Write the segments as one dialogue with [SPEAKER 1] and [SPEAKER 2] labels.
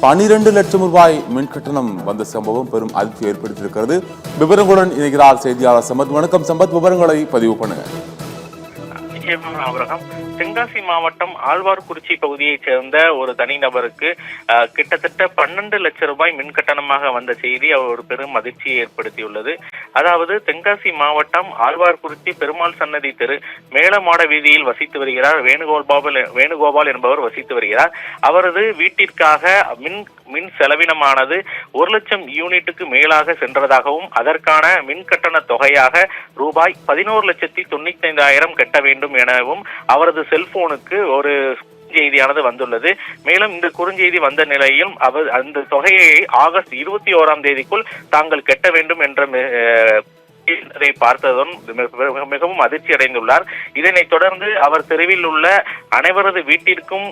[SPEAKER 1] 12 லட்சம் ரூபாய் மின் கட்டணம் வந்த சம்பவம் பெரும் அதிர்ச்சி ஏற்படுத்தியிருக்கிறது. விவரங்களுடன் இணைகிறார் செய்தியாளர் சம்பத். வணக்கம் சம்பத், விவரங்களை பதிவு பண்ணுங்க.
[SPEAKER 2] தென்காசி மாவட்டம் ஆழ்வார்குறிச்சி பகுதியைச் சேர்ந்த ஒரு தனிநபருக்கு கிட்டத்தட்ட 12 லட்சம் ரூபாய் மின் கட்டணமாக வந்த செய்தி ஒரு பெரும் அதிர்ச்சியை ஏற்படுத்தியுள்ளது. அதாவது தென்காசி மாவட்டம் ஆழ்வார்குறிச்சி பெருமாள் சன்னதி தெரு மேலமாட வீதியில் வசித்து வருகிறார் வேணுகோபால் என்பவர் வசித்து வருகிறார். அவரது வீட்டிற்காக மின் செலவினமானது 1 லட்சம் யூனிட்டுக்கு மேலாக சென்றதாகவும் அதற்கான மின் கட்டண தொகையாக ரூபாய் 11,95,000 கட்ட வேண்டும் எனவும் அவரது செல்போனுக்கு ஒரு செய்தியானது வந்துள்ளது. மேலும் இந்த குறுஞ்செய்தி வந்த நிலையில் அவர் அந்த தொகையை ஆகஸ்ட் 21ஆம் தேதிக்குள் தாங்கள் கட்ட வேண்டும் என்ற அதை பார்த்ததும் மிகவும் அதிர்ச்சி அடைந்துள்ளார். இதனைத் தொடர்ந்து அவர் தெருவில் உள்ள அனைவரது வீட்டிற்கும்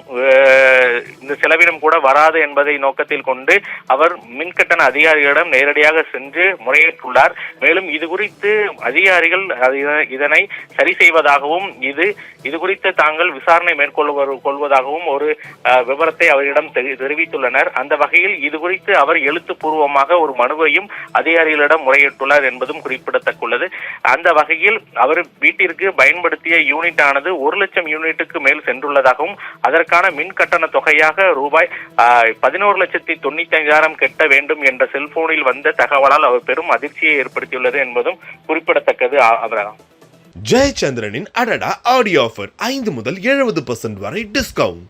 [SPEAKER 2] இந்த செலவினம் கூட வராது என்பதை நோக்கத்தில் கொண்டு அவர் மின்கட்டண அதிகாரிகளிடம் நேரடியாக சென்று முறையிட்டுள்ளார். மேலும் இது குறித்து அதிகாரிகள் இதனை சரி செய்வதாகவும் இது குறித்து தாங்கள் விசாரணை மேற்கொள்வதாகவும் ஒரு விவரத்தை அவரிடம் தெரிவித்துள்ளனர். அந்த வகையில் இது குறித்து அவர் எழுத்துப்பூர்வமாக ஒரு மனுவையும் அதிகாரிகளிடம் முறையிட்டுள்ளார் என்பதும் குறிப்பிடத்தக்கது. அந்த வகையில் அவர் வீட்டிற்கு பயன்படுத்திய யூனிட் ஆனது 1 லட்சம் யூனிட்டுக்கு மேல் சென்றுள்ளதாகவும் அதற்கான மின் கட்டண தொகையாக ரூபாய் 11,95,000 கட்ட வேண்டும் என்ற செல்போனில் வந்த தகவலால் அவர் பெரும் அதிர்ச்சியை ஏற்படுத்தியுள்ளது என்பதும் குறிப்பிடத்தக்கது.
[SPEAKER 3] ஜெயச்சந்திரனின் அடடா ஆடியோ ஆஃபர் 5 முதல் 70% வரை டிஸ்கவுண்ட்.